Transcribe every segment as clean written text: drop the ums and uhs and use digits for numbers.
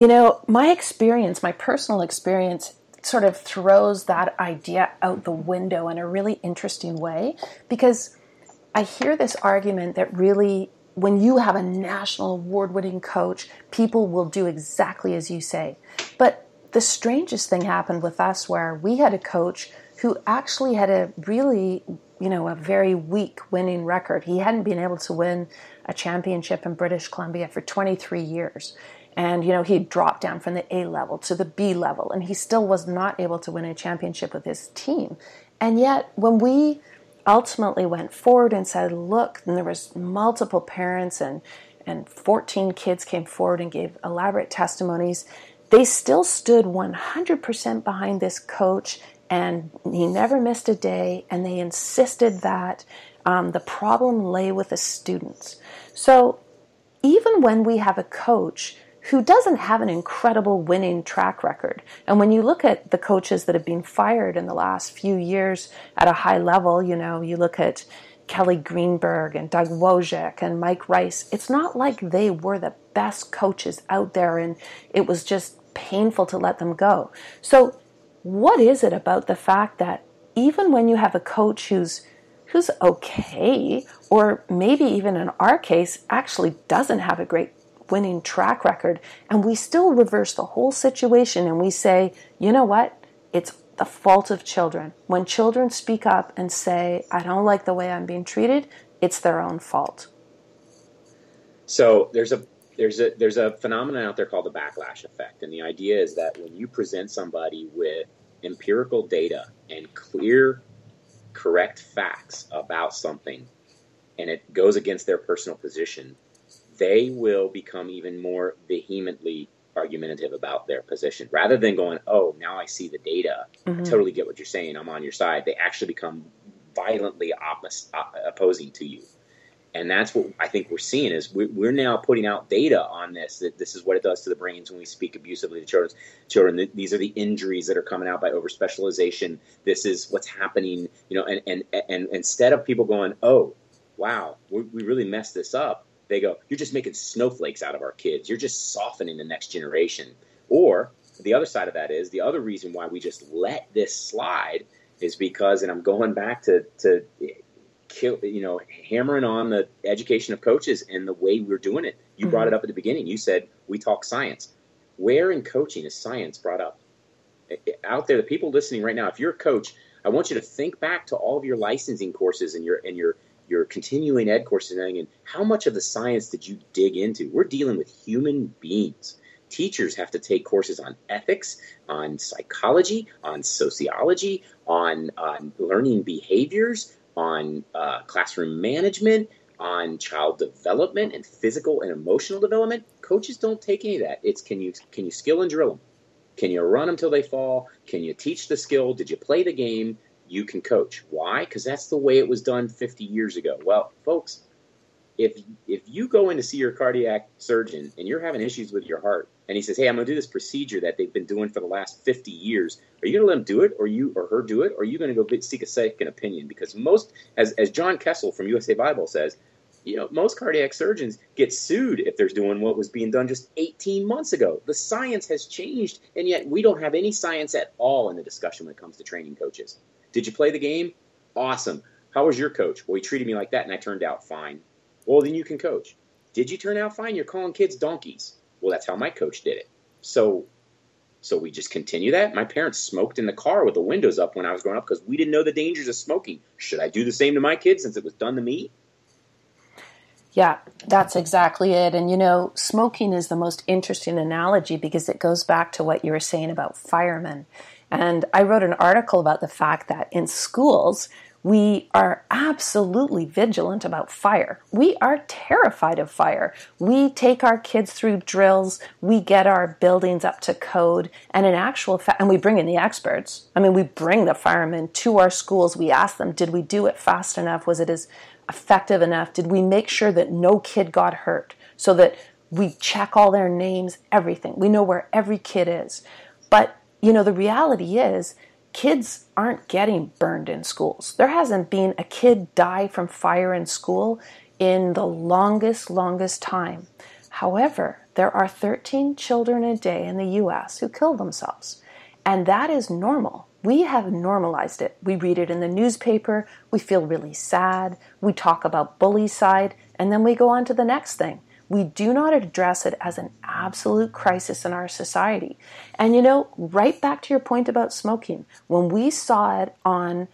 My experience, my personal experience, sort of throws that idea out the window in a really interesting way, because I hear this argument that really, when you have a national award-winning coach, people will do exactly as you say. But the strangest thing happened with us, where we had a coach who actually had a really, a very weak winning record. He hadn't been able to win a championship in British Columbia for 23 years. And, he'd dropped down from the A level to the B level, and he still was not able to win a championship with his team. And yet, when we ultimately went forward and said, look, and there was multiple parents and 14 kids came forward and gave elaborate testimonies, they still stood 100% behind this coach, and he never missed a day, and they insisted that the problem lay with the students. So even when we have a coach who doesn't have an incredible winning track record, and when you look at the coaches that have been fired in the last few years at a high level, you look at Kelly Greenberg and Doug Wojcik and Mike Rice, it's not like they were the best coaches out there and it was just painful to let them go. So what is it about the fact that even when you have a coach who's okay, or maybe even in our case, actually doesn't have a great winning track record, and we still reverse the whole situation and we say, you know what, it's the fault of children. When children speak up and say, I don't like the way I'm being treated, it's their own fault. So there's a phenomenon out there called the backlash effect, and the idea is that when you present somebody with empirical data and clear, correct facts about something, and it goes against their personal position, they will become even more vehemently argumentative about their position. Rather than going, oh, now I see the data, I totally get what you're saying, I'm on your side, they actually become violently opposing to you. And that's what I think we're seeing is we're now putting out data on this, that this is what it does to the brains when we speak abusively to children. These are the injuries that are coming out by overspecialization. This is what's happening, and instead of people going, oh, wow, we really messed this up, they go, you're just making snowflakes out of our kids. You're just softening the next generation. Or the other side of that is, the other reason why we just let this slide is because, and I'm going back to hammering on the education of coaches and the way we're doing it. You brought it up at the beginning. You said, we talk science. Where in coaching is science brought up? Out there, the people listening right now, if you're a coach, I want you to think back to all of your licensing courses and your continuing ed courses and how much of the science did you dig into? We're dealing with human beings. Teachers have to take courses on ethics, on psychology, on sociology, on learning behaviors, on classroom management, on child development and physical and emotional development. Coaches don't take any of that. It's can you skill and drill them? Can you run them till they fall? Can you teach the skill? Did you play the game? You can coach. Why? Because that's the way it was done 50 years ago. Well, folks, if you go in to see your cardiac surgeon and you're having issues with your heart, and he says, hey, I'm going to do this procedure that they've been doing for the last 50 years, are you going to let him do it, or you or her do it, or are you going to go seek a second opinion? Because most, as John Kessel from USA Bible says, most cardiac surgeons get sued if they're doing what was being done just 18 months ago. The science has changed, and yet we don't have any science at all in the discussion when it comes to training coaches. Did you play the game? Awesome. How was your coach? Well, he treated me like that, and I turned out fine. Well, then you can coach. Did you turn out fine? You're calling kids donkeys. Well, that's how my coach did it. So we just continue that. My parents smoked in the car with the windows up when I was growing up because we didn't know the dangers of smoking. Should I do the same to my kids since it was done to me? Yeah, that's exactly it. And, smoking is the most interesting analogy because it goes back to what you were saying about firemen. And I wrote an article about the fact that in schools, we are absolutely vigilant about fire. We are terrified of fire. We take our kids through drills. We get our buildings up to code. And in actual fact, and we bring in the experts. We bring the firemen to our schools. We ask them, did we do it fast enough? Was it as effective enough? Did we make sure that no kid got hurt? So that we check all their names, everything. We know where every kid is. But, the reality is, kids aren't getting burned in schools. There hasn't been a kid die from fire in school in the longest time. However, there are 13 children a day in the U.S. who kill themselves. And that is normal. We have normalized it. We read it in the newspaper, we feel really sad, we talk about bullycide, and then we go on to the next thing. We do not address it as an absolute crisis in our society. And right back to your point about smoking, when we saw it on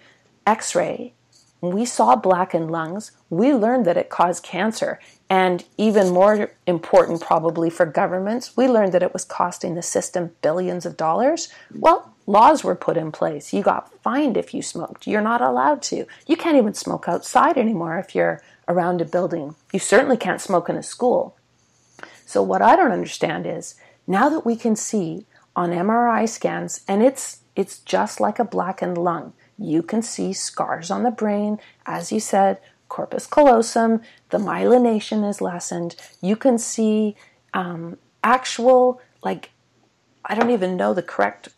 X-ray, when we saw blackened lungs, we learned that it caused cancer. And even more important probably for governments, we learned that it was costing the system billions of dollars. Well, laws were put in place. You got fined if you smoked. You're not allowed to. You can't even smoke outside anymore if you're around a building. You certainly can't smoke in a school. So what I don't understand is, now that we can see on MRI scans, and it's just like a blackened lung, you can see scars on the brain, as you said, corpus callosum, the myelination is lessened. You can see actual, I don't even know the correct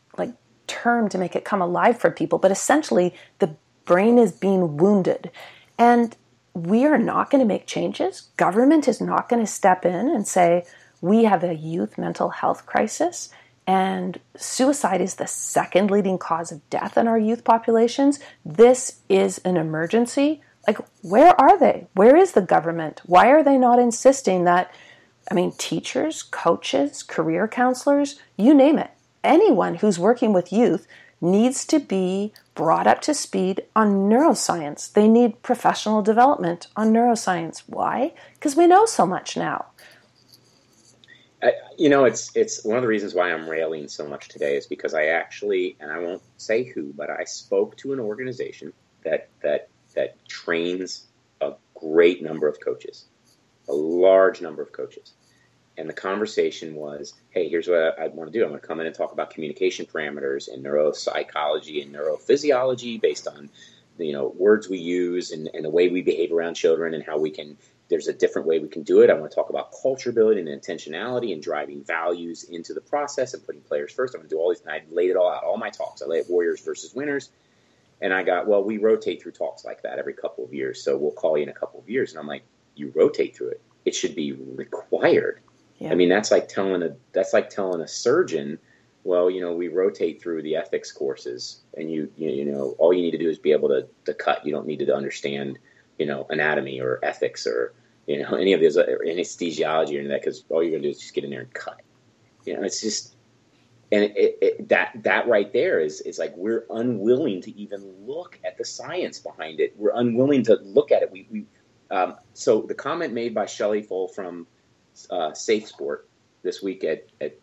term to make it come alive for people, but essentially the brain is being wounded. And we are not going to make changes. Government is not going to step in and say, we have a youth mental health crisis, and suicide is the second leading cause of death in our youth populations. This is an emergency. Where are they? Where is the government? Why are they not insisting that, teachers, coaches, career counselors, you name it, anyone who's working with youth needs to be brought up to speed on neuroscience. They need professional development on neuroscience. Why? Because we know so much now. It's one of the reasons why I'm railing so much today is because I actually, and I won't say who, but I spoke to an organization that trains a great number of coaches, a large number of coaches. And the conversation was, hey, here's what I want to do. I'm going to come in and talk about communication parameters and neuropsychology and neurophysiology based on, words we use and the way we behave around children and how there's a different way we can do it. I want to talk about culture building and intentionality and driving values into the process and putting players first. I'm going to do all these. And I laid it all out, all my talks. I laid warriors versus winners. And I got, we rotate through talks like that every couple of years. So we'll call you in a couple of years. And I'm like, you rotate through it. It should be required. Yeah. That's like telling a surgeon, we rotate through the ethics courses, and you all you need to do is be able to cut. You don't need to understand, anatomy or ethics or any of those anesthesiology or any of that, because all you're gonna do is just get in there and cut. It's just, and that right there is like we're unwilling to even look at the science behind it. We're unwilling to look at it. So the comment made by Shelley Full from Safe Sport this week at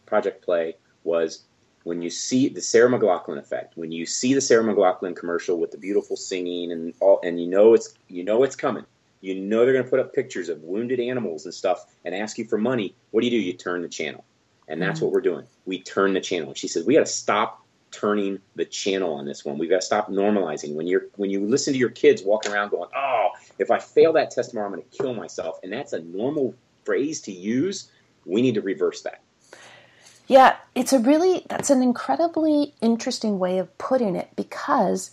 Project Play was, when you see the Sarah McLachlan effect, when you see the Sarah McLachlan commercial with the beautiful singing and all, and it's coming, they're going to put up pictures of wounded animals and stuff and ask you for money. What do? You turn the channel, and that's what we're doing. We turn the channel. And she says we got to stop turning the channel on this one. We've got to stop normalizing. When you listen to your kids walking around going, oh, if I fail that test tomorrow, I'm going to kill myself, and that's a normal phrase to use, we need to reverse that. Yeah, that's an incredibly interesting way of putting it, because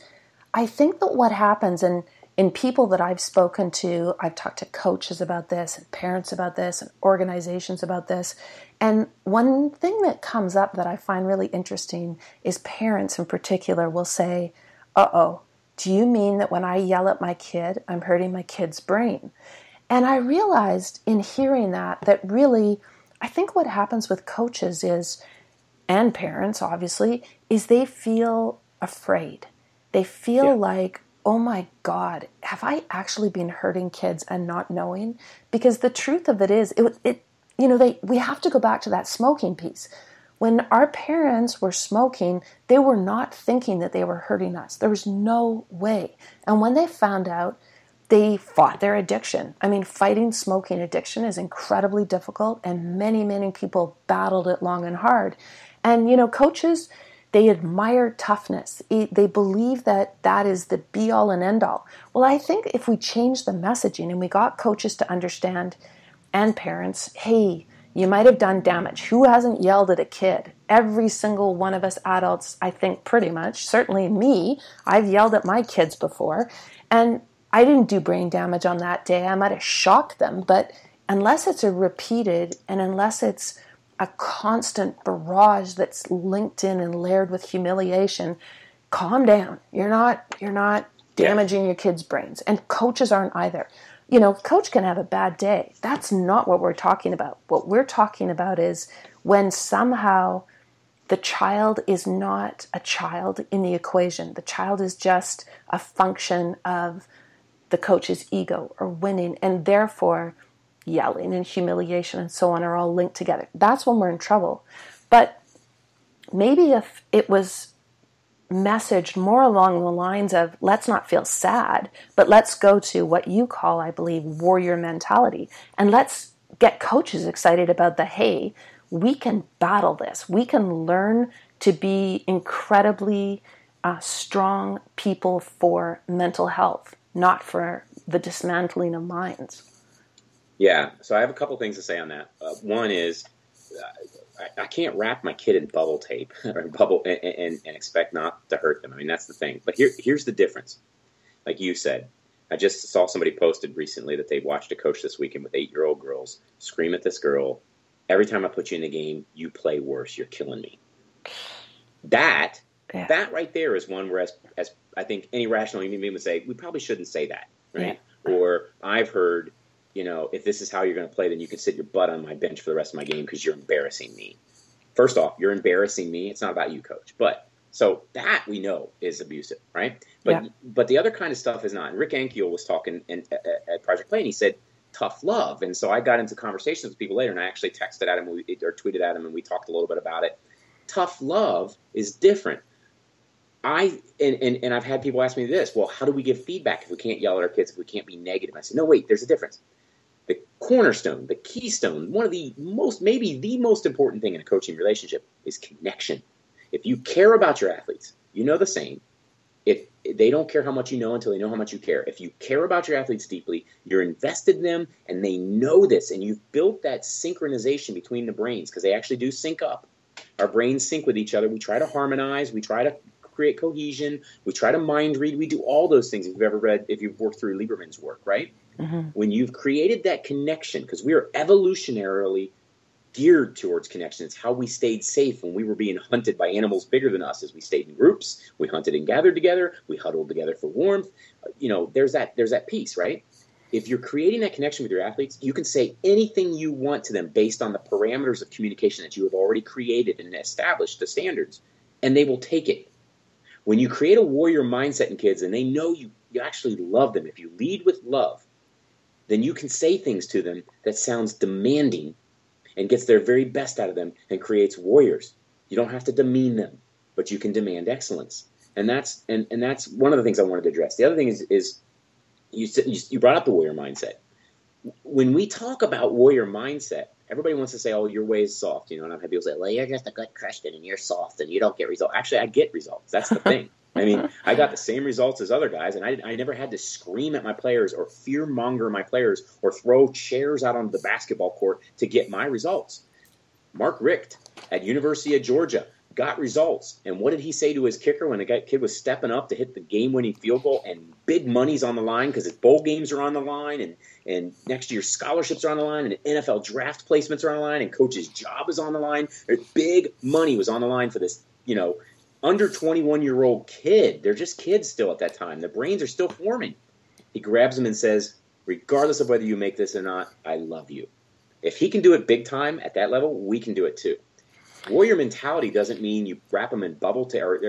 I think that what happens, and in people that I've spoken to, I've talked to coaches about this and parents about this and organizations about this. And one thing that comes up that I find really interesting is parents in particular will say, do you mean that when I yell at my kid, I'm hurting my kid's brain? And I realized in hearing that really, I think what happens with coaches is, and parents obviously, is they feel afraid. They feel like, oh my God, have I actually been hurting kids and not knowing? Because the truth of it is, we have to go back to that smoking piece. When our parents were smoking, they were not thinking that they were hurting us. There was no way. And when they found out, they fought their addiction. Fighting smoking addiction is incredibly difficult, and many, many people battled it long and hard. And, coaches, they admire toughness. They believe that is the be-all and end-all. Well, I think if we change the messaging and we got coaches to understand, and parents, hey, you might have done damage. Who hasn't yelled at a kid? Every single one of us adults, I think pretty much, certainly me, I've yelled at my kids before. And I didn't do brain damage on that day. I might have shocked them, but unless it's a repeated and unless it's a constant barrage that's linked in and layered with humiliation, calm down. You're not damaging your kids' brains. And coaches aren't either. Coach can have a bad day. That's not what we're talking about. What we're talking about is when somehow the child is not a child in the equation. The child is just a function of the coach's ego or winning, and therefore yelling and humiliation and so on are all linked together. That's when we're in trouble. But maybe if it was messaged more along the lines of, let's not feel sad, but let's go to what you call, I believe, warrior mentality. And let's get coaches excited about hey, we can battle this. We can learn to be incredibly strong people for mental health, not for the dismantling of minds. Yeah, so I have a couple things to say on that. One is I can't wrap my kid in bubble tape or and expect not to hurt them. I mean, that's the thing. But here's the difference. Like you said, I just saw somebody posted recently that they watched a coach this weekend with 8-year-old girls scream at this girl, every time I put you in the game, you play worse. You're killing me. That right there is one where, as I think any rational human being would say, we probably shouldn't say that, right? Yeah. Or I've heard, if this is how you're going to play, then you can sit your butt on my bench for the rest of my game because you're embarrassing me. First off, you're embarrassing me. It's not about you, coach. But so that we know is abusive, right? But the other kind of stuff is not. And Rick Ankiel was talking at Project Play, and he said, tough love. And so I got into conversations with people later, and I actually texted at him or tweeted at him, and we talked a little bit about it. Tough love is different. And I've had people ask me this, well, how do we give feedback if we can't yell at our kids, if we can't be negative? I said, no, wait, there's a difference. The cornerstone, the keystone, one of the maybe the most important thing in a coaching relationship is connection. If you care about your athletes, you know the saying, if they don't care how much you know until they know how much you care. If you care about your athletes deeply, you're invested in them and they know this, and you've built that synchronization between the brains because they actually do sync up. Our brains sync with each other. We try to harmonize. We try to create cohesion. We try to mind read. We do all those things if you've worked through Lieberman's work, right? Mm-hmm. When you've created that connection, because we are evolutionarily geared towards connection. It's how we stayed safe when we were being hunted by animals bigger than us. As we stayed in groups, we hunted and gathered together, we huddled together for warmth. There's that piece, right? If you're creating that connection with your athletes, you can say anything you want to them based on the parameters of communication that you have already created and established the standards, and they will take it. When you create a warrior mindset in kids and they know you actually love them, if you lead with love, then you can say things to them that sounds demanding and gets their very best out of them and creates warriors. You don't have to demean them, but you can demand excellence. And that's one of the things I wanted to address. The other thing is you brought up the warrior mindset. When we talk about warrior mindset, everybody wants to say, oh, your way is soft. And I've had people say, well, you're just a good Christian and you're soft and you don't get results. Actually, I get results. That's the thing. I mean, I got the same results as other guys, and I never had to scream at my players or fear-monger my players or throw chairs out onto the basketball court to get my results. Mark Richt at University of Georgia got results. And what did he say to his kicker when the kid was stepping up to hit the game-winning field goal and big money's on the line because his bowl games are on the line and next year's scholarships are on the line and NFL draft placements are on the line and coach's job is on the line? Big money was on the line for this, under 21-year-old kid. They're just kids still at that time. Their brains are still forming. He grabs them and says, regardless of whether you make this or not, I love you. If he can do it big time at that level, we can do it too. Warrior mentality doesn't mean you wrap them in bubble tape or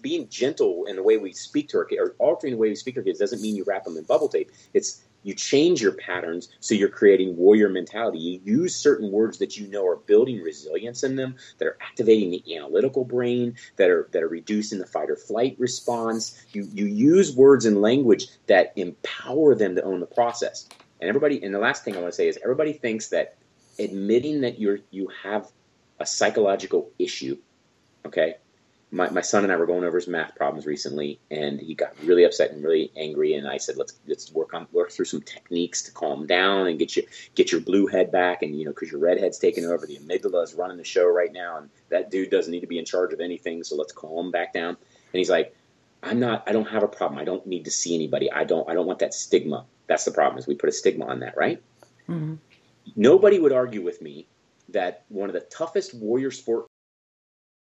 being gentle in the way we speak to our kids or altering the way we speak to our kids doesn't mean you wrap them in bubble tape. It's you change your patterns so you're creating warrior mentality. You use certain words that are building resilience in them, that are activating the analytical brain, that are reducing the fight or flight response. You use words and language that empower them to own the process. And the last thing I want to say is everybody thinks that admitting that you have a psychological issue, okay? My son and I were going over his math problems recently, and he got really upset and really angry. And I said, "Let's work through some techniques to calm down and get your blue head back." And because your red head's taking over, the amygdala is running the show right now, and that dude doesn't need to be in charge of anything. So let's calm back down. And he's like, I don't have a problem. I don't need to see anybody. I don't want that stigma. That's the problem is we put a stigma on that, right? Mm-hmm. Nobody would argue with me that one of the toughest warrior sport